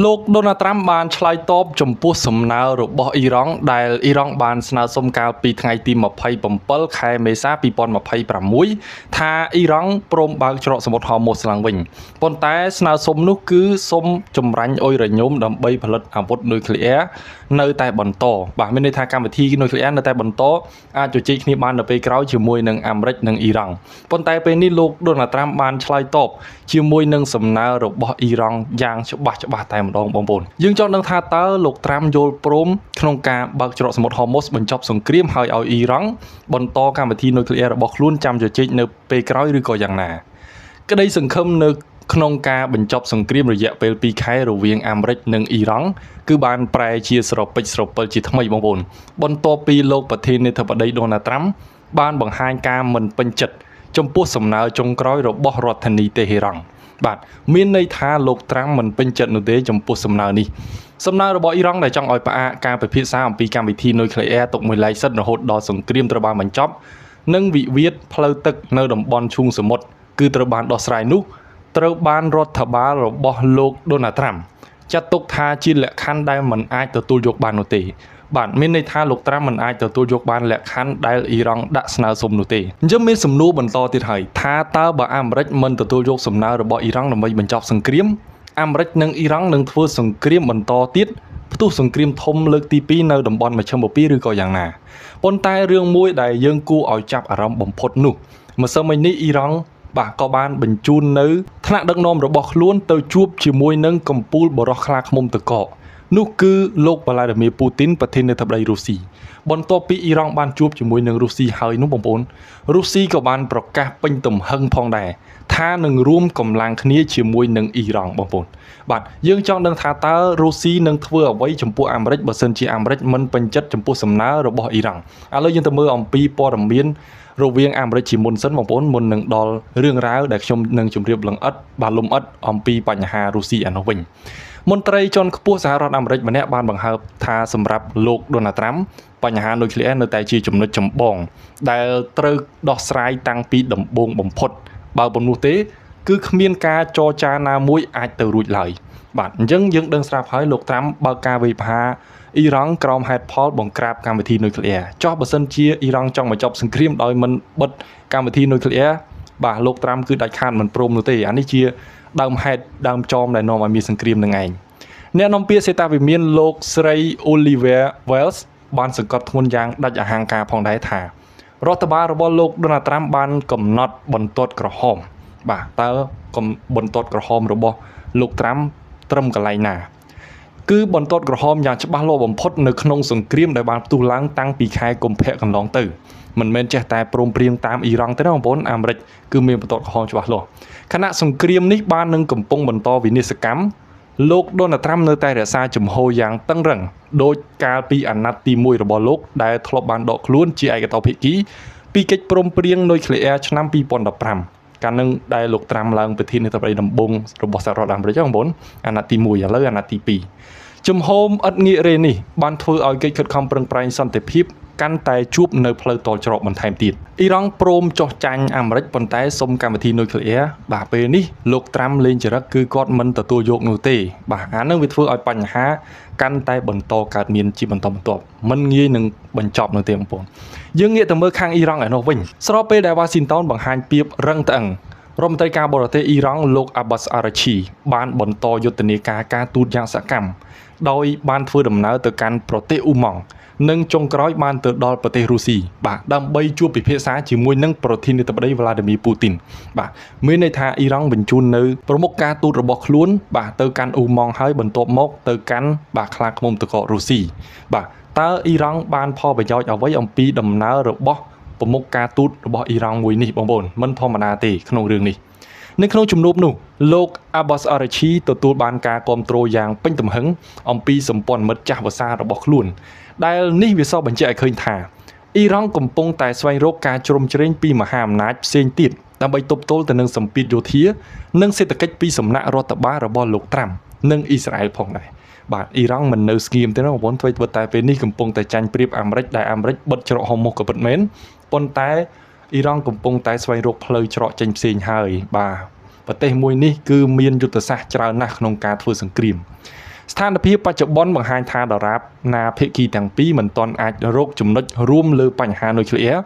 លោកដូណាល់ត្រាំបានឆ្លើយតបចំពោះសំណើរបស់អ៊ីរ៉ង់ដែលអ៊ីរ៉ង់បានស្នើសុំកាលពីថ្ងៃទី27ខែមេសា2026ថាអ៊ីរ៉ង់ព្រមបើកច្រកសមុទ្រហោមូសឡើងវិញប៉ុន្តែស្នើសុំនោះគឺសុំចម្រាញ់អ៊ុយរ៉ាញ៉ូមដើម្បីផលិតអាវុធនុយក្លេអ៊ែរនៅតែបន្តបាទមានន័យថាកម្មវិធីនុយក្លេអ៊ែរនៅតែបន្តអាចជជែកគ្នាបាននៅពេលក្រោយជាមួយនឹងអាមេរិកនិងអ៊ីរ៉ង់ប៉ុន្តែពេលនេះលោកដូណាល់ត្រាំបានឆ្លើយតបជាមួយនឹងសំណើរបស់អ៊ីរ៉ង់យ៉ាងច្បាស់តែម្ដងបងប្អូនយើងចង់ដឹងថាតើលោកត្រាំយល់ព្រមក្នុងការបើកច្រកសមុទ្រហោមូសបញ្ចប់សង្គ្រាមហើយឲ្យអ៊ីរ៉ង់បន្តកម្មវិធីនុយក្លេអ៊ែររបស់ខ្លួនចាំជជែកនៅពេលក្រោយឬក៏យ៉ាងណាក្តីសង្ឃឹមនៅក្នុងការបញ្ចប់សង្គ្រាមរយៈពេល2ខែរវាងអាមេរិកនិងអ៊ីរ៉ង់គឺបានប្រែជាស្រពេចស្រពិលជាថ្មីបងប្អូនបន្ទាប់ពីលោកប្រធានាធិបតីដូណាល់ត្រាំបានបង្ហាញការមិនពេញចិត្តចំពោះសំណើចុងក្រោយរបស់រដ្ឋធានីតេហេរ៉ង់បាទមានន័យថាលោកត្រាំមិនពេញចិត្តនោះទេចំពោះសំណើនេះសំណើរបស់អ៊ីរ៉ង់ដែលចង់ឲ្យផ្អាកការពិភាក្សាអំពីកម្មវិធីនុយក្លេអ៊ែរទុកមួយឡែកសិនរហូតដល់សង្គ្រាមត្រូវបានបញ្ចប់និងវិវាទផ្លូវទឹកនៅតំបន់ឈូងសមុទ្រគឺត្រូវបានដោះស្រាយនោះត្រូវបានរដ្ឋបាលរបស់លោកដូណាល់ត្រាំចាត់ទុកថាជាលក្ខខណ្ឌដែលមិនអាចទទួលយកបាននោះទេបាទមានន័យថាលោកត្រាំមិនអាចទទួលយកបានលក្ខខណ្ឌដែលអ៊ីរ៉ង់ដាក់ស្នើសុំនោះទេអញ្ចឹងមានសំណួរបន្តទៀតហើយថាតើបើអាមេរិកមិនទទួលយកសំណើរបស់អ៊ីរ៉ង់ដើម្បីបញ្ចប់សង្គ្រាមអាមេរិកនិងអ៊ីរ៉ង់នឹងធ្វើសង្គ្រាមបន្តទៀតផ្ទុះសង្គ្រាមធំលើកទី2នៅតំបន់មជ្ឈិមបូព៌ាឬក៏យ៉ាងណាប៉ុន្តែរឿងមួយដែលយើងគួរឲ្យចាប់អារម្មណ៍បំផុតនោះម្សិលមិញនេះអ៊ីរ៉ង់បាទក៏បានបញ្ជូននៅថ្នាក់ដឹកនាំរបស់ខ្លួនទៅជួបជាមួយនឹងកំពូលបរិះខ្លាឃ្មុំតកកនោះគឺលោកវ្លាឌីមៀរពូទីនប្រធានាធិបតីរុស្ស៊ីបន្ទាប់ពីអ៊ីរ៉ង់បានជួបជាមួយនឹងរុស្ស៊ីហើយនោះបងប្អូនរុស្ស៊ីក៏បានប្រកាសពេញទំហឹងផងដែរថានឹងរួមកម្លាំងគ្នាជាមួយនឹងអ៊ីរ៉ង់បងប្អូនបាទយើងចង់ដឹងថាតើរុស្ស៊ីនឹងធ្វើអ្វីចំពោះអាមេរិកបើសិនជាអាមេរិកមិនពេញចិត្តចំពោះសំណើរបស់អ៊ីរ៉ង់ឥឡូវយើងទៅមើលអំពីព័ត៌មានរវាងអាមេរិកជាមុនសិនបងប្អូនមុននឹងដល់រឿងរ៉ាវដែលខ្ញុំនឹងជម្រាបលម្អិតអំពីបញ្ហារុស្ស៊ីអានោះវិញមន្ត្រីជាន់ខ្ពស់សហរដ្ឋអាមេរិកម្នាក់បានបង្ហើបថាសម្រាប់លោកដូណាល់ត្រាំបញ្ហានុយក្លេអ៊ែរនៅតែជាចំណុចចម្បងដែលត្រូវដោះស្រាយតាំងពីដំបូងបំផុតបើប៉ុណ្ណោះទេគឺគ្មានការចរចាណាមួយអាចទៅរួចឡើយបាទអញ្ចឹងយើងដឹងស្រាប់ហើយលោកត្រាំបើកការវិភាគអ៊ីរ៉ង់ក្រោមហេតុផលបង្ក្រាបកម្មវិធីនុយក្លេអ៊ែរចោះបើសិនជាអ៊ីរ៉ង់ចង់បញ្ចប់សង្គ្រាមដោយមិនបិទកម្មវិធីនុយក្លេអ៊ែរបាទលោកត្រាំគឺដាច់ខាតមិនព្រមនោះទេអានេះជាដើមហេតុដើមចមដែលនាំឲ្យមានសង្គ្រាមនឹងឯងអ្នកនាំពាក្យសេតាវិមានលោកស្រី Olivia Wells បានសង្កត់ធ្ងន់យ៉ាងដាច់អហង្ការផងដែរថារដ្ឋបាលរបស់លោកដូណាល់ត្រាំបានកំណត់បន្ទាត់ក្រហមបាទតើបន្ទាត់ក្រហមរបស់លោកត្រាំត្រឹមកន្លែងណាគឺបន្ទាត់ក្រហមយ៉ាងច្បាស់លាស់បំផុតនៅក្នុងសង្គ្រាមដែលបានផ្ទុះឡើងតាំងពីខែកុម្ភៈកន្លងទៅមិនមែនចេះតែព្រមព្រៀងតាមអ៊ីរ៉ង់ទេណាបងប្អូនអាមេរិកគឺមានបន្ទាត់ក្រហមច្បាស់លាស់ខណៈសង្គ្រាមនេះបាននឹងកំពុងបន្តវិនិស្សកម្មលោកដូណាល់ត្រាំនៅតែរក្សាជំហរយ៉ាងតឹងរឹងដោយកាលពីអាណត្តិទី1របស់លោកដែលធ្លាប់បានដកខ្លួនជាឯកតោភាគីពីកិច្ចព្រមព្រៀងនុយក្លេអ៊ែរឆ្នាំ2015កាលនឹងដែលលោកត្រាំឡើងប្រធានាធិបតីដំបូងរបស់សហរដ្ឋអាមេរិកបងប្អូនអាណត្តិទី1ឥឡូវអាណត្តិទី2ជំហរឥតងាករេនេះបានធ្វើឲ្យកិច្ចខិតខំប្រឹងប្រែងសន្តិភាពកាន់តែជួបនៅផ្លូវតលច្រកបន្ថែមទៀតអ៊ីរ៉ង់ព្រមចុះចាញ់អាមេរិកប៉ុន្តែសុំកម្មវិធីនុយក្លេអ៊ែរបាទពេលនេះលោកត្រាំលេងចរិតគឺគាត់មិនទទួលយកនោះទេបាទអានឹងវាធ្វើឲ្យបញ្ហាកាន់តែបន្តកើតមានជាបន្តបន្ទាប់មិនងាយនឹងបញ្ចប់នោះទេបងប្អូនយើងងាកទៅមើលខាងអ៊ីរ៉ង់ឯនោះវិញស្របពេលដែលវ៉ាស៊ីនតោនបង្ហាញភាពរឹងត្អឹងរដ្ឋមន្ត្រីការបរទេសអ៊ីរ៉ង់លោក Abbas Araghchi បានបន្តយុទ្ធនាការការទូតយ៉ាងសកម្មដោយបានធ្វើដំណើរទៅកាន់ប្រទេសអ៊ូម៉ង់និងចុងក្រោយបានទៅដល់ប្រទេសរុស្ស៊ីបាទដើម្បីជួបពិភាក្សាជាមួយនឹងប្រធានាធិបតីវ្លាឌីមៀរពូទីនបាទមានន័យថាអ៊ីរ៉ង់បញ្ជូននៅប្រមុខការទូតរបស់ខ្លួនបាទទៅកាន់អ៊ូម៉ង់ហើយបន្ទាប់មកទៅកាន់បាទខ្លាឃ្មុំតកករុស្ស៊ីបាទតើអ៊ីរ៉ង់បានផលប្រយោជន៍អ្វីអំពីដំណើររបស់ប្រមុខការទូតរបស់អ៊ីរ៉ង់មួយនេះបងប្អូនមិនធម្មតាទេក្នុងរឿងនេះនៅក្នុងជំនួបនោះលោក Abbas Araghchi ទទួលបានការគាំទ្រយ៉ាងពេញទំហឹងអំពីសម្ព័ន្ធមិត្តចាស់វសារបស់ខ្លួនដែលនេះវាសបញ្ជាក់ឲ្យឃើញថាអ៊ីរ៉ង់កំពុងតែស្វែងរកការជ្រោមជ្រែងពីមហាអំណាចផ្សេងទៀតដើម្បីទប់ទល់ទៅនឹងសម្ពាធយោធានិងសេដ្ឋកិច្ចពីសំណាក់រដ្ឋបាលរបស់លោកត្រាំនិងអ៊ីស្រាអែលផងដែរបាទអ៊ីរ៉ង់មិននៅស្ងៀមទេណាបងប្អូនធ្វើតែពេលនេះកំពុងតែចាញ់ប្រៀបអាមេរិកដែលអាមេរិកបិទច្រកហុំមុខក៏ពិតមែនប៉ុន្តែអ៊ីរ៉ង់កំពុងតែស្វែងរកផ្លូវច្រកចេញផ្សេងហើយបាទប្រទេសមួយនេះគឺមានយុទ្ធសាស្ត្រច្រើនណាស់ក្នុងការធ្វើសង្គ្រាម ស្ថានភាពបច្ចុប្បន្នបង្ហាញថាដរាបណាភាគីទាំងពីរមិនទាន់អាចរកចំណុចរួមលើបញ្ហានុយក្លេអ៊ែរ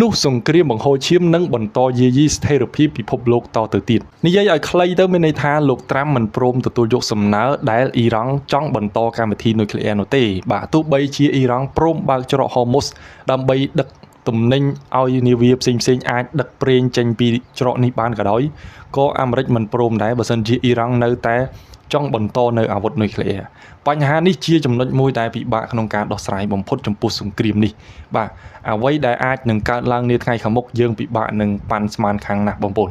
នោះសង្គ្រាមបង្ហូរឈាមនឹងបន្តយាយីស្ថិរភាពពិភពលោកតទៅទៀតនិយាយឲ្យខ្លីទៅមានន័យថាលោកត្រាំមិនព្រមទទួលយកសំណើដែលអ៊ីរ៉ង់ចង់បន្តកម្មវិធីនុយក្លេអ៊ែរនោះទេបាទទោះបីជាអ៊ីរ៉ង់ព្រមបើកច្រកហូម៉ូសដើម្បីដឹកទំនិញឲ្យនាវាផ្សេងអាចដឹកប្រេងចេញពីច្រកនេះបានក៏ដោយក៏អាមេរិកមិនព្រមដែរបើសិនជាអ៊ីរ៉ង់នៅតែចង់បន្តនៅអាវុធនុយក្លេអ៊ែរបញ្ហានេះជាចំណុចមួយដែលពិបាកក្នុងការដោះស្រាយបំផុតចំពោះសង្គ្រាមនេះបាទអ្វីដែលអាចនឹងកើតឡើងនាថ្ងៃខាងមុខយើងពិបាកនឹងប៉ាន់ស្មានខាងណាស់បងប្អូន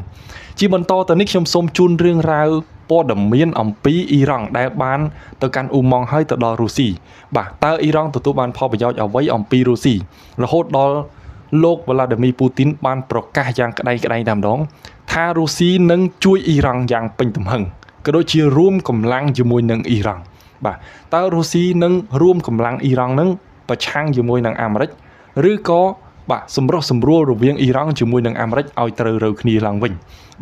ជាបន្តទៅនេះខ្ញុំសូមជូនរឿងរ៉ាវព័ត៌មានអំពីអ៊ីរ៉ង់ដែលបានទៅកាន់អ៊ូម៉ង់ហើយទៅដល់រុស្ស៊ីបាទតើអ៊ីរ៉ង់ទទួលបានផលប្រយោជន៍អ្វីអំពីរុស្ស៊ីរហូតដល់លោកវ្លាឌីមីពូទីនបានប្រកាសយ៉ាងក្តីតែម្ដងថារុស្ស៊ីនឹងជួយអ៊ីរ៉ង់យ៉ាងពេញទំហឹងក៏ដូចជារួមកម្លាំងជាមួយនឹងអ៊ីរ៉ង់បាទតើរុស្ស៊ីនឹងរួមកម្លាំងអ៊ីរ៉ង់នឹងប្រឆាំងជាមួយនឹងអាមេរិកឬក៏បាទសម្រុះសម្រួលរវាងអ៊ីរ៉ង់ជាមួយនឹងអាមេរិកឲ្យត្រូវរើគ្នាឡើងវិញ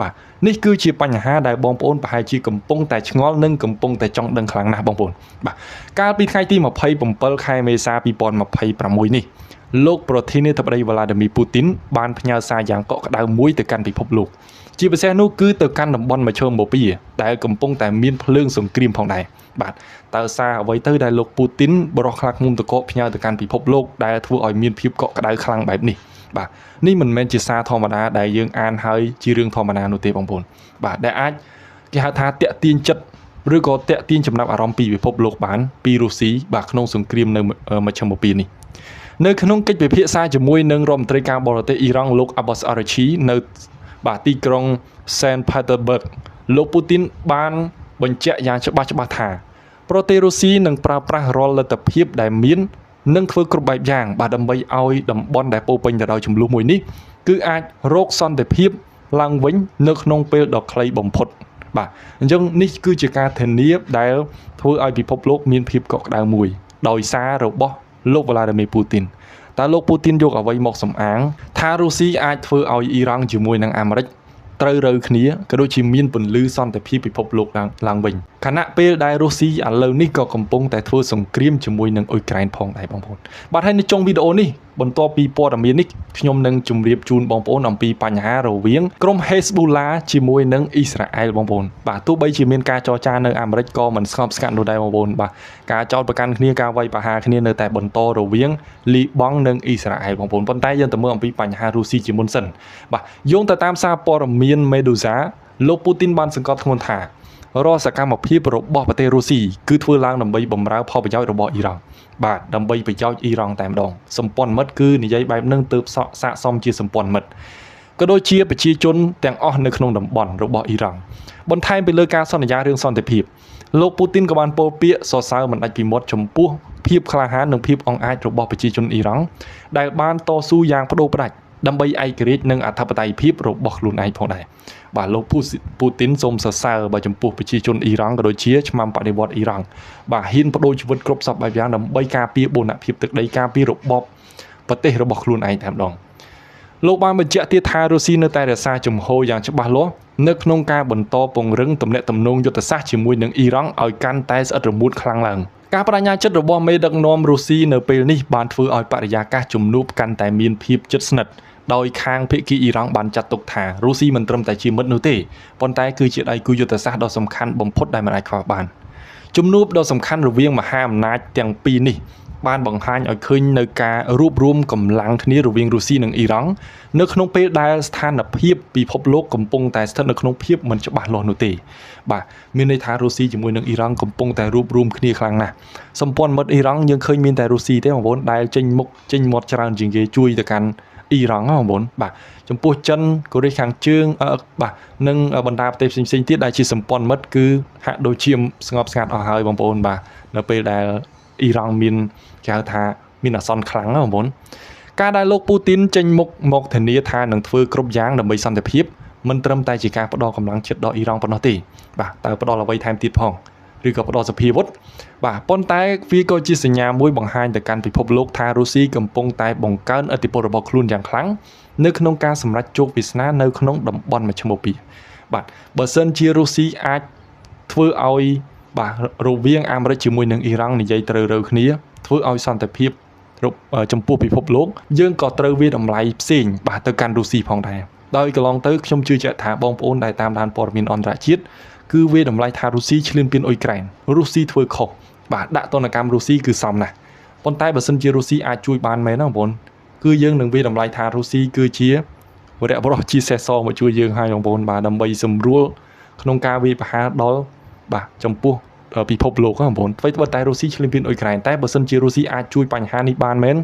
បាទនេះគឺជាបញ្ហាដែលបងប្អូនប្រហែលជាកំពុងតែឆ្ងល់និងកំពុងតែចង់ដឹងខ្លាំងណាស់បងប្អូនបាទកាលពីថ្ងៃទី27ខែមេសា2026នេះលោកប្រធានាធិបតីវ្លាឌីមីពូទីនបានផ្ញើសារយ៉ាងកក់ក្ដៅមួយទៅកាន់ពិភពលោកជាពិសេសនោះគឺទៅកាន់តំបន់មជ្ឈមបូព៌ាដែលកំពុងតែមានភ្លើងសង្គ្រាមផងដែរបាទតើសារអ្វីទៅដែលលោកពូទីនបរិះខ្លាឃ្មុំតកកផ្ញើទៅកាន់ពិភពលោកដែលធ្វើឲ្យមានភាពកក់ក្ដៅខ្លាំងបែបនេះបាទនេះមិនមែនជាសារធម្មតាដែលយើងអានហើយជារឿងធម្មតានោះទេបងប្អូនបាទដែលអាចគេហៅថាតាក់ទាញចិត្តឬក៏តាក់ទាញចំណាប់អារម្មណ៍ពីពិភពលោកបានពីរុស្ស៊ីបាទក្នុងសង្គ្រាមនៅមជ្ឈមបូព៌ានេះនៅក្នុងកិច្ចពិភាក្សាជាមួយនឹងរដ្ឋមន្ត្រីការបរទេសអ៊ីរ៉ង់លោក Abbas Araghchi នៅបាទទីក្រុង Saint Petersburg លោកពូទីនបានបញ្ជាក់យ៉ាងច្បាស់ថាប្រទេសរុស្ស៊ីនឹងប្រើប្រាស់រាល់លទ្ធភាពដែលមាននិងធ្វើគ្រប់បែបយ៉ាងបាទដើម្បីឲ្យតំបន់ដែលពោពេញទៅដោយចំនួនមួយនេះគឺអាចរកសន្តិភាពឡើងវិញនៅក្នុងពេលដ៏ខ្លីបំផុតបាទអញ្ចឹងនេះគឺជាការធានាដែលធ្វើឲ្យពិភពលោកមានភាពកក់ក្ដៅមួយដោយសាររបស់លោកវ្លាឌីមីពូទីនតើលោកពូទីនយកអ្វីមកសំអាងថារុស្ស៊ីអាចធ្វើឲ្យអ៊ីរ៉ង់ជាមួយនឹងអាមេរិកត្រូវរើគ្នាក៏ដូចជាមានពន្លឺសន្តិភាពពិភពលោកឡើងវិញខណៈពេលដែលរុស្ស៊ីឥឡូវនេះក៏កំពុងតែធ្វើសង្គ្រាមជាមួយនឹងអ៊ុយក្រែនផងដែរបងប្អូនបាទហើយនៅចុងវីដេអូនេះបន្ទាប់ពីព័ត៌មាននេះខ្ញុំនឹងជម្រាបជូនបងប្អូនអំពីបញ្ហារវាងក្រុម Hezbollah ជាមួយនឹងអ៊ីស្រាអែលបងប្អូនបាទទោះបីជាមានការចរចានៅអាមេរិកក៏មិនស្ងប់ស្ងាត់នោះដែរបងប្អូនបាទការចោទប្រកាន់គ្នាការវាយប្រហារគ្នានៅតែបន្តរវាងលីបង់និងអ៊ីស្រាអែលបងប្អូនប៉ុន្តែយើងទៅមើលអំពីបញ្ហារុស្ស៊ីជាមុនសិនបាទយោងទៅតាមសារព័ត៌មាន Meduza លោកពូទីនបានសង្កត់ធ្ងន់ថារាល់សកម្មភាពរបស់ប្រទេសរុស្ស៊ីគឺធ្វើឡើងដើម្បីបម្រើផលប្រយោជន៍របស់អ៊ីរ៉ង់បាទដើម្បីប្រយោជន៍អ៊ីរ៉ង់តែម្ដងសម្ព័ន្ធមិត្តគឺនិយាយបែបហ្នឹងទើបស័ក្តិសមជាសម្ព័ន្ធមិត្តក៏ដូចជាប្រជាជនទាំងអស់នៅក្នុងតំបន់របស់អ៊ីរ៉ង់បន្ថែមពីលើការសន្យារឿងសន្តិភាពលោកពូទីនក៏បានពោលពាក្យសរសើរមិនដាច់ពីមាត់ចំពោះភាពក្លាហាននិងភាពអង់អាចរបស់ប្រជាជនអ៊ីរ៉ង់ដែលបានតស៊ូយ៉ាងប្តូរផ្ដាច់ដើម្បីឯករាជ្យនិងអធិបតេយ្យភាពរបស់ខ្លួនឯងផងដែរបាទលោកពូទីនសូមសរសើរបាទចំពោះប្រជាជនអ៊ីរ៉ង់ក៏ដូចជាឆ្មាំបដិវត្តអ៊ីរ៉ង់បាទហ៊ានបដូរជីវិតគ្រប់សពបែបយ៉ាងដើម្បីការពារបូរណភាពទឹកដីការពាររបបប្រទេសរបស់ខ្លួនឯងតែម្ដងលោកបានបញ្ជាក់ទៀតថារុស្ស៊ីនៅតែរក្សាជំហរយ៉ាងច្បាស់លាស់នៅក្នុងការបន្តពង្រឹងទំនាក់ទំនងយុទ្ធសាស្ត្រជាមួយនឹងអ៊ីរ៉ង់ឲ្យកាន់តែស្អិតរមួតខ្លាំងឡើងការបដិញ្ញាចិត្តរបស់មេដឹកនាំរុស្ស៊ីនៅពេលនេះបានធ្វើឲ្យបរិយាកាសជំនួបកាន់តែមានភាពជិតស្និទ្ធដោយខាងភាគីអ៊ីរ៉ង់បានចាត់ទុកថារុស្ស៊ីមិនត្រឹមតែជាមិត្តនោះទេប៉ុន្តែគឺជាដៃគូយុទ្ធសាស្ត្រដ៏សំខាន់បំផុតដែលមិនអាចខ្វះបានជំនួបដ៏សំខាន់រវាងមហាអំណាចទាំងពីរនេះបានបង្ហាញឲ្យឃើញនៅការរួបរวมកម្លាំងគ្នារវាងរុស្ស៊ីនិងអ៊ីរ៉ង់នៅក្នុងពេលដែលស្ថានភាពពិភពលោកកំពុងតែស្ថិតនៅក្នុងភាពមិនច្បាស់លាស់នោះទេបាទមានន័យថារុស្ស៊ីជាមួយនឹងអ៊ីរ៉ង់កំពុងតែរួបរวมគ្នាខ្លាំងណាស់សម្ព័ន្ធមិត្តអ៊ីរ៉ង់យើងឃើញមានតែរុស្ស៊ីទេបងប្អូនដែលចេញមុខចេញមាត់ច្រើនជាងគេជួយទៅកាន់អ៊ីរ៉ង់បងប្អូនបាទចំពោះចិនកូរ៉េខាងជើងបាទនិងបណ្ដាប្រទេសផ្សេងៗទៀតដែលជាសម្ព័ន្ធមិត្តគឺហាក់ដូចជាស្ងប់ស្ងាត់អស់ហើយបងប្អូនបាទនៅពេលដែលអ៊ីរ៉ង់មានគេហៅថាមានអាសន្នខ្លាំងណាបងប្អូនការដែលលោកពូទីនចេញមុខមកធានាថានឹងធ្វើគ្រប់យ៉ាងដើម្បីសន្តិភាពមិនត្រឹមតែជាការផ្ដល់កម្លាំងចិត្តដល់អ៊ីរ៉ង់ប៉ុណ្ណោះទេបាទតើផ្ដល់អ្វីថែមទៀតផងឬក៏ផ្ដល់សភាវុធបាទប៉ុន្តែវាក៏ជាសញ្ញាមួយបង្ហាញទៅកាន់ពិភពលោកថារុស្ស៊ីកំពុងតែបង្កើនឥទ្ធិពលរបស់ខ្លួនយ៉ាងខ្លាំងនៅក្នុងការសម្រេចជោគវាសនានៅក្នុងតំបន់មជ្ឈមបូព៌ាបាទបើសិនជារុស្ស៊ីអាចធ្វើឲ្យ បាទរវាងអាមេរិកជាមួយនឹងអ៊ីរ៉ង់និយាយត្រូវរើគ្នាធ្វើឲ្យសន្តិភាពចំពោះពិភពលោកយើងក៏ត្រូវវាតម្លៃផ្សេងបាទទៅកាន់រុស្ស៊ីផងដែរដោយកន្លងទៅខ្ញុំជឿជាក់ថាបងប្អូនដែលតាមដានព័ត៌មានអន្តរជាតិគឺវាតម្លៃថារុស្ស៊ីឈ្លានពានអ៊ុយក្រែនរុស្ស៊ីធ្វើខុសបាទដាក់ទណ្ឌកម្មរុស្ស៊ីគឺសមណាស់ប៉ុន្តែបើសិនជារុស្ស៊ីអាចជួយបានមែនណាបងប្អូនគឺយើងនឹងវាតម្លៃថារុស្ស៊ីគឺជាវរៈបរិះជាសេះសមកជួយយើងហើយបងប្អូនបាទដើម្បីសម្រួលក្នុងការវាយប្រហារដល់បាទចំពោះពិភពលោកបងប្អូនអ្វីត្បិតតែរុស្ស៊ីឈ្លានពានអ៊ុយក្រែនតែបើសិនជារុស្ស៊ីអាចជួយបញ្ហានេះបានមែន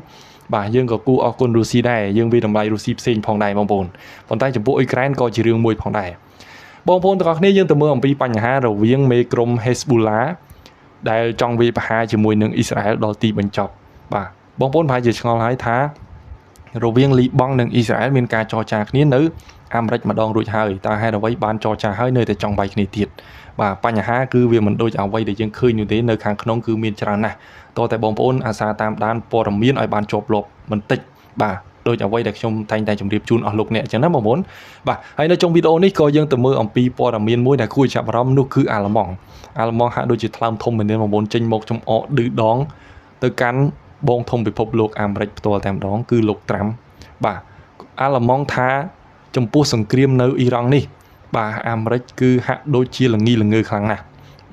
បាទយើងក៏គួរអរគុណរុស្ស៊ីដែរយើងវាតម្លៃរុស្ស៊ីផ្សេងផងដែរបងប្អូនប៉ុន្តែចំពោះអ៊ុយក្រែនក៏ជារឿងមួយផងដែរបងប្អូនទាំងអស់គ្នាយើងទៅមើលអំពីបញ្ហារវាងមេក្រុម Hezbollah ដែលចង់វាយប្រហារជាមួយនឹងអ៊ីស្រាអែលដល់ទីបញ្ចប់បាទបងប្អូនប្រហែលជាឆ្ងល់ហើយថារវាងលីបង់និងអ៊ីស្រាអែលមានការចរចាគ្នានៅអាមេរិកម្ដងរួចហើយតើហេតុអ្វីបានចរចាហើយនៅតែចង់វាយគ្នាទៀតបាទបញ្ហាគឺវាមិនដូចអ្វីដែលយើងឃើញនោះទេនៅខាងក្នុងគឺមានច្រើនណាស់តោះតែបងប្អូនអាសាតាមដានព័ត៌មានឲ្យបានជាប់លាប់បន្តិចបាទដូចអ្វីដែលខ្ញុំតែងតែជម្រាបជូនអស់លោកអ្នកអញ្ចឹងណាបងប្អូនបាទហើយនៅtrongវីដេអូនេះក៏យើងទៅមើលអំពីព័ត៌មានមួយដែលគួរចាប់អារម្មណ៍នោះគឺអាល្លឺម៉ង់ហាក់ដូចជាថ្លើមធំមែនទេបងប្អូនចេញមកចំអកឌឺដងទៅកាន់បងធំពិភពលោកអាមេរិកផ្ទាល់តែម្ដងគឺលោកត្រាំបាទអាល្លឺម៉ង់ថាចំពោះសង្គ្រាមនៅអ៊ីរ៉ង់នេះបាទអាមេរិកគឺហាក់ដូចជាល្ងីល្ងើខ្លាំងណាស់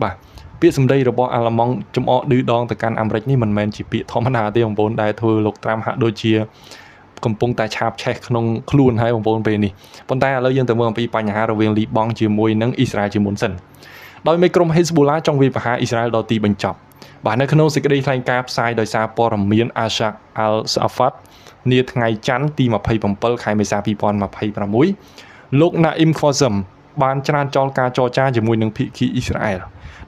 បាទពាក្យសម្ដីរបស់អាល្លឺម៉ង់ចំអកឌឺដងទៅកាន់អាមេរិកនេះមិនមែនជាពាក្យធម្មតាទេបងប្អូនដែលធ្វើលោកត្រាំហាក់ដូចជាកំពុងតែឆាបឆេះក្នុងខ្លួនហើយបងប្អូនពេលនេះប៉ុន្តែឥឡូវយើងទៅមើលអំពីបញ្ហារវាងលីបង់ជាមួយនឹងអ៊ីស្រាអែលជាមុនសិនដោយមេក្រុម Hezbollah ចង់វាយប្រហារអ៊ីស្រាអែលដល់ទីបញ្ចប់បាទនៅក្នុងសេចក្តីថ្លែងការណ៍ផ្សាយដោយសារព័ត៌មាន Ashaq al-Safat នាថ្ងៃច័ន្ទទី27ខែមេសា2026លោក Naim Qassem បានច្រានចោលការចរចាជាមួយនឹងភាគីអ៊ីស្រាអែល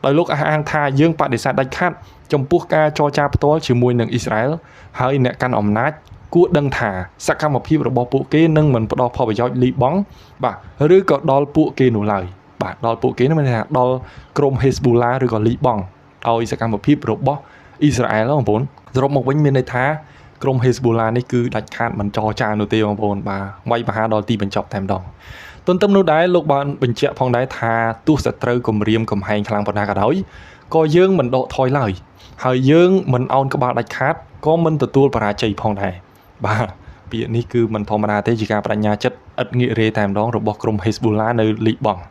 ដោយលោកអះអាងថាយើងបដិសេធដាច់ខាត់ចំពោះការចរចាផ្ទាល់ជាមួយនឹងអ៊ីស្រាអែលហើយអ្នកកាន់អំណាចគួរដឹងថាសកម្មភាពរបស់ពួកគេនឹងមិនផ្ដល់ផលប្រយោជន៍លីបង់បាទឬក៏ដល់ពួកគេនោះឡើយបាទដល់ពួកគេនោះមានន័យថាដល់ក្រុម Hezbollah ឬក៏លីបង់ឲ្យសកម្មភាពរបស់អ៊ីស្រាអែលបងប្អូនសរុបមកវិញមានន័យថាក្រុម Hezbollah នេះគឺដាច់ខាតមិនចរចានោះទេបងប្អូនបាទវាយប្រហារដល់ទីបញ្ចប់តែម្ដងទន្ទឹមនោះដែរលោកបានបញ្ជាក់ផងដែរថាទោះសត្រូវគម្រាមកំហែងខ្លាំងប៉ុណ្ណាក៏ដោយក៏យើងមិនដកថយឡើយហើយយើងមិនអោនក្បាលដាច់ខាតក៏មិនទទួលបរាជ័យផងដែរបាទពាក្យនេះគឺមិនធម្មតាទេជាការបដិញ្ញាចិត្តឥតងាករេតែម្ដងរបស់ក្រុម Hezbollah នៅលីបង់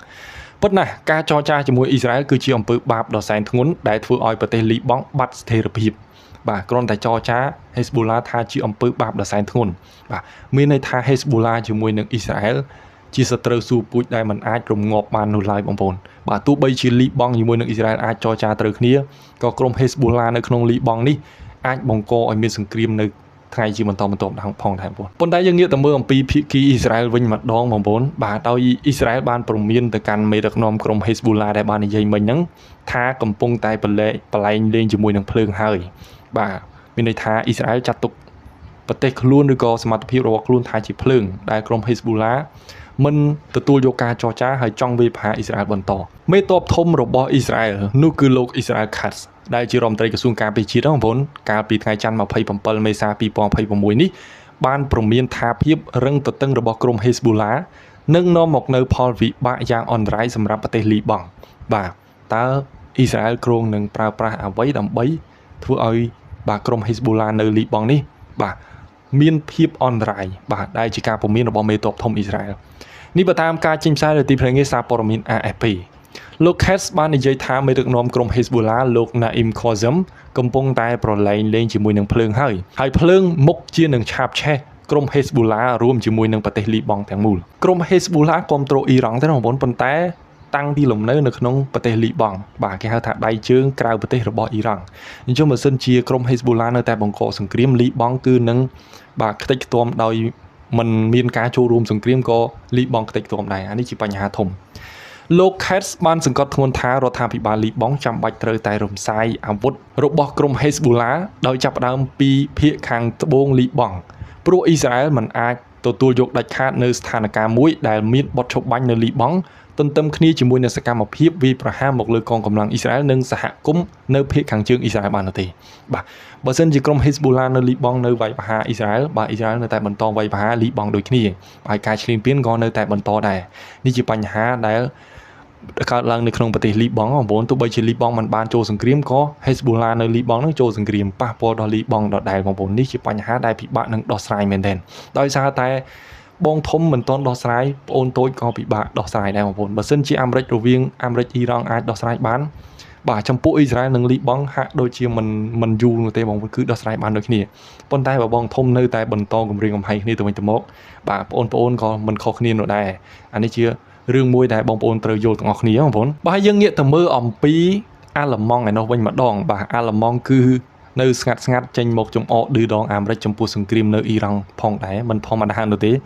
ប៉ុន្តែការចរចាជាមួយអ៊ីស្រាអែលគឺជាអំពើបាបដ៏សែនធ្ងន់ដែលធ្វើឲ្យប្រទេសលីបង់បាត់ស្ថិរភាពបាទគ្រាន់តែចរចា Hezbollah ថាជាអំពើបាបដ៏សែនធ្ងន់បាទមានន័យថា Hezbollah ជាមួយនឹងអ៊ីស្រាអែលជាសត្រូវស៊ូពូជដែលមិនអាចរំងាប់បាននោះឡើយបងប្អូនបាទទោះបីជាលីបង់ជាមួយនឹងអ៊ីស្រាអែលអាចចរចាត្រូវគ្នាក៏ក្រុម Hezbollah នៅក្នុងលីបង់នេះអាចបង្កឲ្យមានសង្គ្រាមនៅថ្ងៃជាបន្តបន្ទាប់ផងដែរបងប្អូនប៉ុន្តែយើងងាកទៅមើលអំពីភាគីអ៊ីស្រាអែលវិញម្ដងបងប្អូនបាទដោយអ៊ីស្រាអែលបានព្រមានទៅកាន់មេដឹកនាំក្រុម Hezbollah ដែលបាននិយាយមិញហ្នឹងថាកំពុងតែបលែងលេងជាមួយនឹងភ្លើងហើយបាទមានន័យថាអ៊ីស្រាអែលចាត់ទុកប្រទេសខ្លួនឬក៏សមត្ថភាពរបស់ខ្លួនថាជាភ្លើងដែលក្រុម Hezbollah មិនទទួលយកការចរចាហើយចង់វាយប្រហារអ៊ីស្រាអែលបន្តមេតបធំរបស់អ៊ីស្រាអែលនោះគឺលោក Israel Katz ដែលជារដ្ឋមន្ត្រីក្រសួងការពារជាតិបងប្អូនកាលពីថ្ងៃច័ន្ទ27មេសា2026នេះបានព្រមានថាភាពរឹងទទឹងរបស់ក្រុម Hezbollah នឹងនាំមកនៅផលវិបាកយ៉ាងអន្តរាយសម្រាប់ប្រទេសលីបង់បាទតើអ៊ីស្រាអែលគ្រោងនឹងប្រើប្រាស់អ្វីដើម្បីធ្វើឲ្យបាទក្រុម Hezbollah នៅលីបង់នេះបាទមានភាពអន្តរាយបាទដែលជាការព្រមានរបស់មេតបធំអ៊ីស្រាអែលនេះបើតាមការចេញផ្សាយដោយទីភ្នាក់ងារសារព័ត៌មាន AFP លោក Katz បាននិយាយថាមេដឹកនាំក្រុម Hezbollah លោក Naim Qassem កំពុងតែប្រឡែងលេងជាមួយនឹងភ្លើងហើយភ្លើងមុខជានឹងឆាបឆេះក្រុម Hezbollah រួមជាមួយនឹងប្រទេសលីបង់ទាំងមូលក្រុម Hezbollah គ្រប់គ្រងអ៊ីរ៉ង់ទេបងប្អូនប៉ុន្តែតាំងទីលំនៅនៅក្នុងប្រទេសលីបង់បាទគេហៅថាដៃជើងក្រៅប្រទេសរបស់អ៊ីរ៉ង់អញ្ចឹងបើសិនជាក្រុម Hezbollah នៅតែបង្កសង្គ្រាមលីបង់គឺនឹងបាទខ្ទេចខ្ទាំដោយមិនមានការចូលរួមសង្គ្រាមក៏លីបង់ខ្ទេចខ្ទាំដែរអានេះជាបញ្ហាធំលោក Katz បានសង្កត់ធ្ងន់ថារដ្ឋាភិបាលលីបង់ចាំបាច់ត្រូវតែរំសាយអាវុធរបស់ក្រុម Hezbollah ដោយចាប់ផ្ដើមពីភាគខាងត្បូងលីបង់ព្រោះអ៊ីស្រាអែលមិនអាចទទួលយកដាច់ខាតនៅស្ថានភាពមួយដែលមានបទឈប់បាញ់នៅលីបង់ទន្ទឹមគ្នាជាមួយនឹងសកម្មភាពវាយប្រហារមកលើកងកម្លាំងអ៊ីស្រាអែលនិងសហគមន៍នៅភាគខាងជើងអ៊ីស្រាអែលបាននោះទេបាទបើសិនជាក្រុម Hezbollah នៅលីបង់នៅវាយប្រហារអ៊ីស្រាអែលបាទអ៊ីស្រាអែលនៅតែបន្តវាយប្រហារលីបង់ដូចគ្នាហើយការឈ្លានពានក៏នៅតែបន្តដែរនេះជាបញ្ហាដែល កើតឡើងនៅក្នុងប្រទេសលីបង់បងប្អូនទោះបីជាលីបង់មិនបានចូលសង្គ្រាមក៏ Hezbollah នៅលីបង់នឹងចូលសង្គ្រាមប៉ះពាល់ដល់លីបង់ដដែលបងប្អូននេះជាបញ្ហាដែលពិបាកនឹងដោះស្រាយមែនទែនដោយសារតែបងធំមិនទាន់ដោះស្រាយប្អូនតូចក៏ពិបាកដោះស្រាយដែរបងប្អូនបើសិនជាអាមេរិករវាងអាមេរិកអ៊ីរ៉ង់អាចដោះស្រាយបានបាទចំពោះអ៊ីស្រាអែលនិងលីបង់ហាក់ដូចជាមិនយូរនោះទេបងប្អូនគឺដោះស្រាយបានដូចគ្នាប៉ុន្តែបើបងធំនៅតែបន្តគម្រាមកំហែងគ្នាទៅវិញទៅមកបាទបងប្អូនក៏មិនខុសគ្នានោះដែរអានេះជារឿងមួយដែលបងប្អូនត្រូវយល់ទាំងអស់គ្នាបងប្អូនបាទយើងងាកទៅមើលអំពីអាល្លឺម៉ង់ឯនោះវិញម្ដងបាទអាល្លឺម៉ង់គឺនៅស្ងាត់ចេញមកចំអកឌឺដងអាមេរិកចំពោះសង្គ្រាមនៅអ៊ីរ៉ង់ផងដែរមិនធម្មតានោះទេ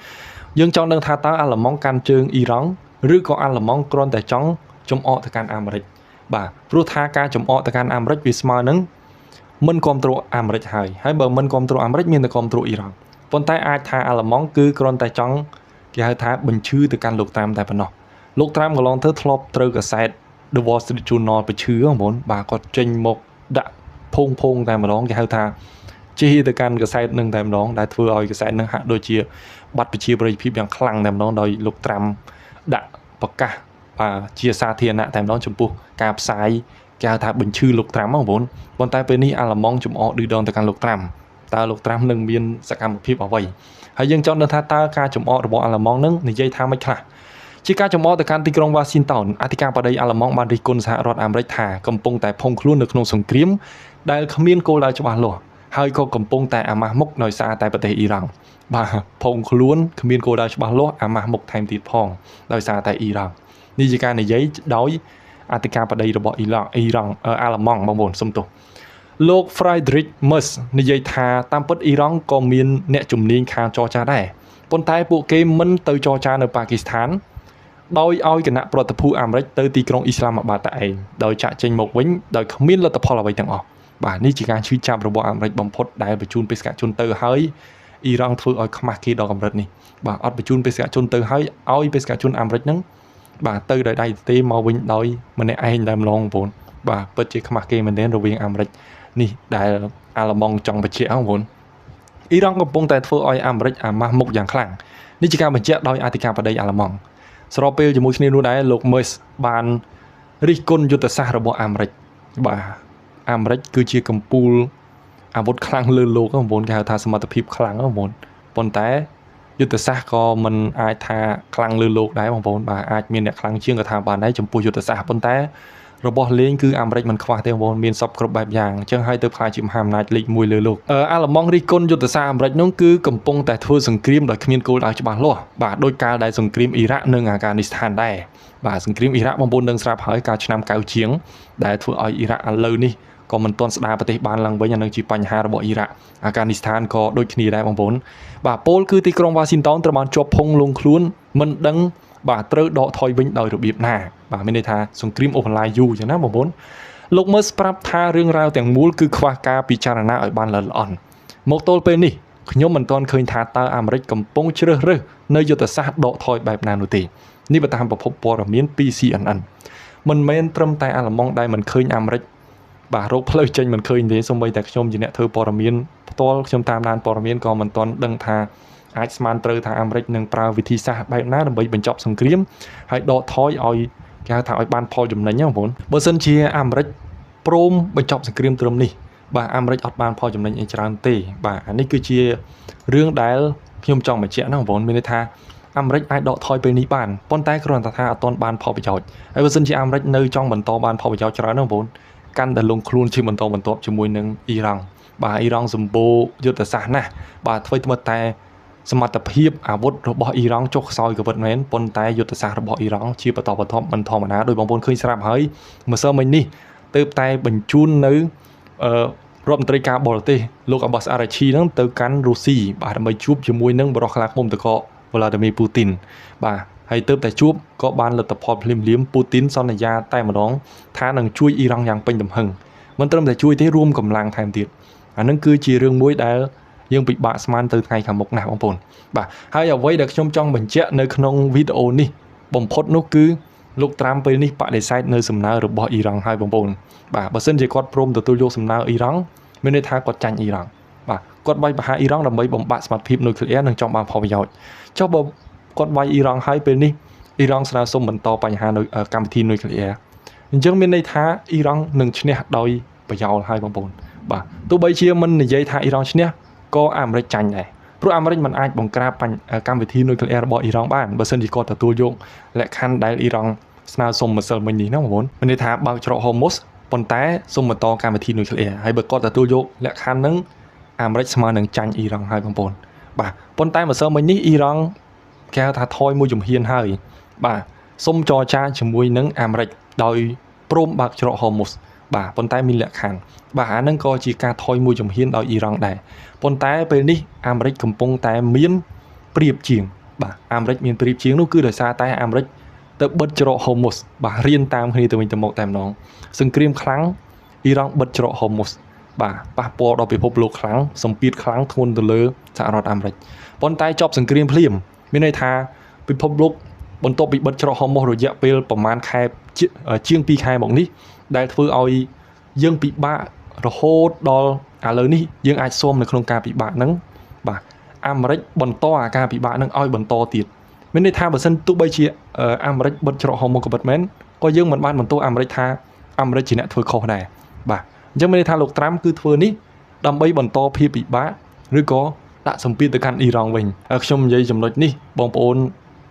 យើងចង់ដឹងថាតើអាល្លឺម៉ង់កាន់ជើងអ៊ីរ៉ង់ឬក៏អាល្លឺម៉ង់គ្រាន់តែចង់ចំអកទៅកាន់អាមេរិកបាទព្រោះថាការចំអកទៅកាន់អាមេរិកវាស្មើនឹងមិនគ្រប់គ្រងអាមេរិកហើយបើមិនគ្រប់គ្រងអាមេរិកមានតែគ្រប់គ្រងអ៊ីរ៉ង់ប៉ុន្តែអាចថាអាល្លឺម៉ង់គឺគ្រាន់តែចង់គេហៅថាបញ្ឈឺទៅកាន់លោកត្រាំតែប៉ុណ្ណោះលោកត្រាំកន្លងទៅធ្លាប់ត្រូវកាសែត The Wall Street Journal បញ្ឈឺបងប្អូនបាទគាត់ចេញមកដាក់ភងតែម្ដងគេហៅថាជាទៅកាន់កាសែតនឹងតែម្ដងដែលធ្វើឲ្យកាសែតនឹងហាក់ដូចជាបាត់ប្រជាប្រិយភាពយ៉ាងខ្លាំងតែម្ដងដោយលោកត្រាំដាក់ប្រកាសបាទជាសាធារណៈតែម្ដងចំពោះការផ្សាយគេហៅថាបញ្ឈឺលោកត្រាំបងប្អូនប៉ុន្តែពេលនេះអាល្លឺម៉ង់ចំអកឌឺដងទៅកាន់លោកត្រាំតើលោកត្រាំនឹងមានសកម្មភាពអ្វីហើយយើងចង់ដឹងថាតើការចំអករបស់អាល្លឺម៉ង់នឹងនិយាយថាម៉េចខ្លះជាការចំអកទៅកាន់ទីក្រុង Washington អធិការបតីអាល្លឺម៉ង់បានរិះគន់សហរដ្ឋអាមេរិកថាកំពុងតែភុងខ្លួននៅក្នុងសង្គ្រាមដែលគ្មានគោលដៅច្បាស់លាស់ហើយក៏កំពុងតែអាម៉ាស់មុខដោយសារតែប្រទេសអ៊ីរ៉ង់បាទភុងខ្លួនគ្មានគោលដៅច្បាស់លាស់អាម៉ាស់មុខថែមទៀតផងដោយសារតែអ៊ីរ៉ង់នេះជាការនិយាយដោយអធិការបតីរបស់អ៊ីរ៉ង់អាល្លឺម៉ង់បងប្អូនសុំទោសលោក Friedrich Merz និយាយថាតាមពិតអ៊ីរ៉ង់ក៏មានអ្នកជំនាញខាងចរចាដែរប៉ុន្តែពួកគេមិនទៅចរចានៅប៉ាគីស្ថានដោយឲ្យគណៈប្រតិភូអាមេរិកទៅទីក្រុងអ៊ីស្លាមាបាតតែឯងដោយចាក់ចេញមកវិញដោយគ្មានលទ្ធផលអ្វីទាំងអស់បាទនេះជាការឈឺចាប់របស់អាមេរិកបំផុតដែលបញ្ជូនបេសកជនទៅហើយអ៊ីរ៉ង់ធ្វើឲ្យខ្មាស់គេដល់កម្រិតនេះបាទអត់បញ្ជូនបេសកជនទៅហើយឲ្យបេសកជនអាមេរិកហ្នឹងបាទទៅដោយដៃទេមកវិញដោយម្នាក់ឯងតែម្លងបងប្អូនបាទពិតជាខ្មាស់គេមែនទែនរវាងអាមេរិកនេះដែលអាល្លឺម៉ង់ចង់បញ្ជាក់បងប្អូនអ៊ីរ៉ង់កំពុងតែធ្វើឲ្យអាមេរិកអាម៉ាស់មុខយ៉ាងខ្លាំងនេះជាការបញ្ជាក់ដោយអធិការបតីអាល្លឺម៉ង់ស្របពេលជាមួយគ្នានោះដែរលោក Merz បានរិះគន់យុទ្ធសាស្ត្ររបស់អាមេរិកបាទអាមេរិកគឺជាកំពូលអាវុធខ្លាំងលើលោកបងប្អូនគេហៅថាសមត្ថភាពខ្លាំងបងប្អូនប៉ុន្តែយុទ្ធសាស្ត្រក៏មិនអាចថាខ្លាំងលើលោកដែរបងប្អូនបាទអាចមានអ្នកខ្លាំងជាងក៏ថាបានដែរចំពោះយុទ្ធសាស្ត្រប៉ុន្តែរបស់លេងគឺអាមេរិកមិនខ្វះទេបងប្អូនមានសពគ្រប់បែបយ៉ាងអញ្ចឹងហើយទៅខ្លាចជាមហាអំណាចលេខ1លើលោកអាល្លឺម៉ង់រិះគន់យុទ្ធសាស្ត្រអាមេរិកនោះគឺកំពុងតែធ្វើសង្គ្រាមដោយគ្មានគោលដៅច្បាស់លាស់បាទដោយកាលដែលសង្គ្រាមអ៊ីរ៉ាក់និងអាហ្គានីស្ថានដែរបាទសង្គ្រាមអ៊ីរ៉ាក់បងប្អូននឹងស្រាប់ហើយកាលឆ្នាំ90ជាងដែលធ្វើឲ្យអ៊ីរ៉ាក់ឥឡូវនេះក៏មិនទាន់ស្ដារប្រទេសបានឡើងវិញអានឹងជាបញ្ហារបស់អ៊ីរ៉ាក់អាហ្គានីស្ថានក៏ដូចគ្នាដែរបងប្អូនបាទពលគឺទីក្រុង Washington ត្រូវបានជាប់ភុងលងខ្លួនមិនដឹងបាទត្រូវដកថយវិញដោយរបៀបណាបាទមានន័យថាសង្គ្រាមអូសបន្លាយយូរអញ្ចឹងណាបងប្អូនលោក Merz ប្រាប់ថារឿងរ៉ាវទាំងមូលគឺខ្វះការពិចារណាឲ្យបានល្អិតល្អន់មកទល់ពេលនេះខ្ញុំមិនទាន់ឃើញថាតើអាមេរិកកំពុងជ្រើសរើសនៅយុទ្ធសាស្ត្រដកថយបែបណានោះទេនេះបើតាមប្រភពព័ត៌មានពី CNN មិនមែនត្រឹមតែអាល្លឺម៉ង់ដែលមិនឃើញអាមេរិកបាទរកផ្លូវចេញមិនឃើញទេសូម្បីតែខ្ញុំជាអ្នកធ្វើព័ត៌មានផ្ទាល់ខ្ញុំតាមដានព័ត៌មានក៏មិនទាន់ដឹងថាអាចស្មានត្រូវថាអាមេរិកនឹងប្រើវិធីសាស្ត្របែបណាដើម្បីបញ្ចប់សង្គ្រាមហើយដកថយឲ្យគេហៅថាឲ្យបានផលចំណេញណាបងប្អូនបើសិនជាអាមេរិកព្រមបញ្ចប់សង្គ្រាមត្រឹមនេះបាទអាមេរិកអត់បានផលចំណេញអីច្រើនទេបាទអានេះគឺជារឿងដែលខ្ញុំចង់បញ្ជាក់ណាបងប្អូនមានន័យថាអាមេរិកអាចដកថយពេលនេះបានប៉ុន្តែគ្រាន់តែថាអត់ទាន់បានផលប្រយោជន៍ហើយបើសិនជាអាមេរិកនៅចង់បន្តបានផលប្រយោជន៍ច្រើនណាបងប្អូនកាន់តែលងខ្លួនជាបន្តបន្ទាប់ជាមួយនឹងអ៊ីរ៉ង់បាទអ៊ីរ៉ង់សម្បូរយុទ្ធសាស្ត្រណាស់បាទធ្វើថ្មីតែសមត្ថភាពអាវុធរបស់អ៊ីរ៉ង់ចុះខ្សោយក៏ពិតមែនប៉ុន្តែយុទ្ធសាស្ត្ររបស់អ៊ីរ៉ង់ជាបន្តបន្ទាប់មិនធម្មតាដោយបងប្អូនឃើញស្រាប់ហើយម្សិលមិញនេះទើបតែបញ្ជូននៅរដ្ឋមន្ត្រីការបរទេសលោក Abbas Araghchi ហ្នឹងទៅកាន់រុស្ស៊ីបាទដើម្បីជួបជាមួយនឹងបរិះខ្លាឃុំតក Vladimir Putin បាទហើយទើបតែជួបក៏បានលទ្ធផលភ្លាមពូទីនសន្យាតែម្ដងថានឹងជួយអ៊ីរ៉ង់យ៉ាងពេញទំហឹងមិនត្រឹមតែជួយទេរួមកម្លាំងថែមទៀតអានឹងគឺជារឿងមួយដែលយើងពិបាកស្មានទៅថ្ងៃខាងមុខណាស់បងប្អូនបាទហើយអ្វីដែលខ្ញុំចង់បញ្ជាក់នៅក្នុងវីដេអូនេះបំផុតនោះគឺលោកត្រាំពេលនេះបដិសេធនៅសំណើរបស់អ៊ីរ៉ង់ហើយបងប្អូនបាទបើសិនជាគាត់ព្រមទទួលយកសំណើអ៊ីរ៉ង់មានន័យថាគាត់ចាញ់អ៊ីរ៉ង់បាទគាត់វាយប្រហារអ៊ីរ៉ង់ដើម្បីបំបាក់សមត្ថភាពនុយក្លេអ៊ែរនិងចង់បានផលប្រយោជន៍ចុះបើគាត់វាយអ៊ីរ៉ង់ហើយពេលនេះ អ៊ីរ៉ង់ស្នើសុំបន្តបញ្ហានៅកម្មវិធីនុយក្លេអ៊ែរអញ្ចឹងមានន័យថាអ៊ីរ៉ង់នឹងឈ្នះដោយប្រយោលហើយបងប្អូនបាទទោះបីជាមិននិយាយថាអ៊ីរ៉ង់ឈ្នះក៏អាមេរិកចាញ់ដែរព្រោះអាមេរិកមិនអាចបង្ក្រាបកម្មវិធីនុយក្លេអ៊ែររបស់អ៊ីរ៉ង់បានបើមិនជាគាត់ទទួលយកលក្ខខណ្ឌដែលអ៊ីរ៉ង់ស្នើសុំម្សិលមិញនេះណាបងប្អូនមានន័យថាបើកច្រកហូម៉ូសប៉ុន្តែសុំបន្តកម្មវិធីនុយក្លេអ៊ែរហើយបើគាត់ទទួលយកលក្ខខណ្ឌហ្នឹងអាមេរិកស្មើនឹងចាញ់អ៊ីរ៉ង់ហើយបងប្អូនបាទប៉ុន្តែម្សិលមិញនេះអ៊ីរ៉ង់គេហៅថាថយមួយជំហានហើយបាទសុំចរចាជាមួយនឹងអាមេរិកដោយព្រមបើកច្រកហូម៉ូសបាទប៉ុន្តែមានលក្ខខណ្ឌបាទអាហ្នឹងក៏ជាការថយមួយជំហានដោយអ៊ីរ៉ង់ដែរប៉ុន្តែពេលនេះអាមេរិកកំពុងតែមានប្រៀបជាងបាទអាមេរិកមានប្រៀបជាងនោះគឺដោយសារតែអាមេរិកទៅបិទច្រកហូម៉ូសបាទរៀនតាមគ្នាទៅវិញទៅមកតែម្ដងសង្គ្រាមខ្លាំងអ៊ីរ៉ង់បិទច្រកហូម៉ូសបាទប៉ះពាល់ដល់ពិភពលោកខ្លាំងសម្ពាធខ្លាំងធ្ងន់ទៅលើសហរដ្ឋអាមេរិកប៉ុន្តែចប់សង្គ្រាមភ្លាមមានន័យថាពិភពលោកបន្ទាប់ពីបិទច្រកហូម៉ូសរយៈពេលប្រហែលខែជាង2ខែមកនេះដែលធ្វើឲ្យយើងពិបាករហូតដល់ឥឡូវនេះយើងអាចស៊ាំនៅក្នុងការពិបាកហ្នឹងបាទអាមេរិកបន្តអាការពិបាកហ្នឹងឲ្យបន្តទៀតមានន័យថាបើសិនទោះបីជាអាមេរិកបិទច្រកហូម៉ូសក៏បិទមែនក៏យើងមិនបានបន្ទោសអាមេរិកថាអាមេរិកជាអ្នកធ្វើខុសដែរបាទអញ្ចឹងមានន័យថាលោកត្រាំគឺធ្វើនេះដើម្បីបន្តភាពពិបាកឬក៏ដាក់សម្ពាធទៅកាន់អ៊ីរ៉ង់វិញខ្ញុំនិយាយចំណុចនេះបងប្អូន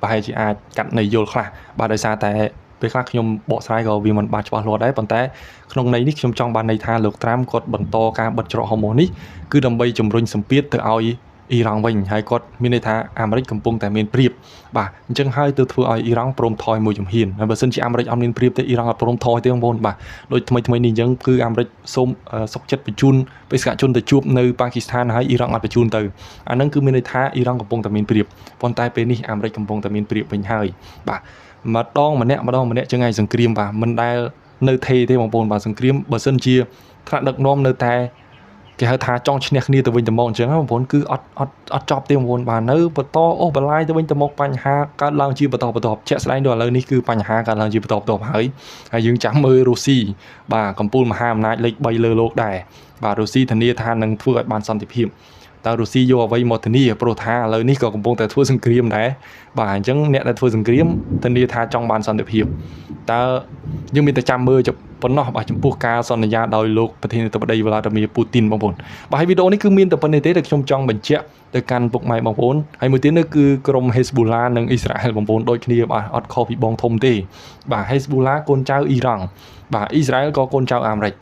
ប្រហែលជាអាចកាត់ន័យយល់ខ្លះបាទដោយសារតែពេលខ្លះខ្ញុំបកស្រាយក៏វាមិនបានច្បាស់លាស់ដែរប៉ុន្តែក្នុងន័យនេះខ្ញុំចង់បានន័យថាលោកត្រាំគាត់បន្តការបិទច្រកហូម៉ូសនេះគឺដើម្បីជំរុញសម្ពាធទៅឲ្យអ៊ីរ៉ង់វិញហើយគាត់មានន័យថាអាមេរិកកំពុងតែមានប្រៀបបាទអញ្ចឹងហើយទៅធ្វើឲ្យអ៊ីរ៉ង់ព្រមថយមួយជំហានហើយបើសិនជាអាមេរិកអត់មានប្រៀបទេអ៊ីរ៉ង់អត់ព្រមថយទេបងប្អូនបាទដូចថ្មីនេះអញ្ចឹងគឺអាមេរិកសូមសុខចិត្តបញ្ជូនបេសកជនទៅជួបនៅប៉ាគីស្ថានហើយអ៊ីរ៉ង់អត់បញ្ជូនទៅអាហ្នឹងគឺមានន័យថាអ៊ីរ៉ង់កំពុងតែមានប្រៀបប៉ុន្តែពេលនេះអាមេរិកកំពុងតែមានប្រៀបវិញហើយបាទម្ដងម្នាក់ចឹងឯងសង្គ្រាមបាទមិនដែលនៅថេទេបងប្អូនបាទសង្គ្រាមបើសិនជាថ្នាក់ដឹកនាំនៅតែគេហៅថាចង់ឈ្នះគ្នាទៅវិញទៅមកអញ្ចឹងបងប្អូនគឺអត់ចប់ទេបងប្អូនបាទនៅបន្តអូសបន្លាយទៅវិញទៅមកបញ្ហាកើតឡើងជាបន្តបន្ទាប់ជាក់ស្ដែងដល់ឥឡូវនេះគឺបញ្ហាកើតឡើងជាបន្តបន្ទាប់ហើយយើងចាំមើលរុស្ស៊ីបាទកំពូលមហាអំណាចលេខ3លើលោកដែរបាទរុស្ស៊ីធានាថានឹងធ្វើឲ្យបានសន្តិភាពតើរុស្ស៊ីយកអ្វីមកធានាព្រោះថាឥឡូវនេះក៏កំពុងតែធ្វើសង្គ្រាមដែរបាទអញ្ចឹងអ្នកដែលធ្វើសង្គ្រាមធានាថាចង់បានសន្តិភាពតើយើងមានតែចាំមើលប៉ុណ្ណោះបាទចំពោះការសន្យាដោយលោកប្រធានាធិបតី Vladimir Putin បងប្អូនបាទហើយវីដេអូនេះគឺមានតែប៉ុណ្្នេះទេដែលខ្ញុំចង់បញ្ជាក់ទៅកាន់ពុកម៉ែបងប្អូនហើយមួយទៀតនោះគឺក្រុម Hezbollah និងអ៊ីស្រាអែលបងប្អូនដូចគ្នាបាទអត់ខុសពីបងធំទេបាទ Hezbollah កូនចៅអ៊ីរ៉ង់បាទអ៊ីស្រាអែលក៏កូនចៅអាមេរិក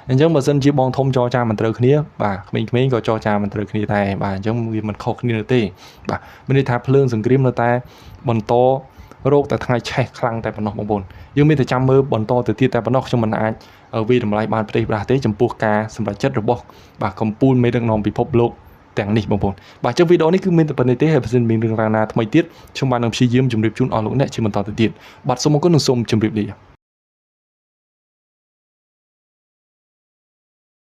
អញ្ចឹងបើសិនជាបងធំចរចាមិនត្រូវគ្នាបាទក្មេងៗក៏ចរចាមិនត្រូវគ្នាដែរបាទអញ្ចឹងវាមិនខុសគ្នាទេបាទមានន័យថាភ្លើងសង្គ្រាមនៅតែបន្តរោគតែថ្ងៃឆេះខ្លាំងតែប៉ុណ្ណោះបងប្អូនយើងមានតែចាំមើលបន្តទៅទៀតតែប៉ុណ្ណោះខ្ញុំមិនអាចវាតម្លៃបានផ្ទៃប្រាស់ទេចំពោះការសម្រេចចិត្តរបស់បាទកម្ពុជាមេដឹកនាំពិភពលោកទាំងនេះបងប្អូនបាទចុះវីដេអូនេះគឺមានតែប៉ុណ្្នេះទេហើយបើសិនមានរឿងរ៉ាវណាថ្មីទៀតខ្ញុំបាននឹងព្យាយាមជម្រាបជូនអស់លោកអ្នកជាបន្តទៅទៀតបាទសូមអរគុណនិងសូមជម្រាបលា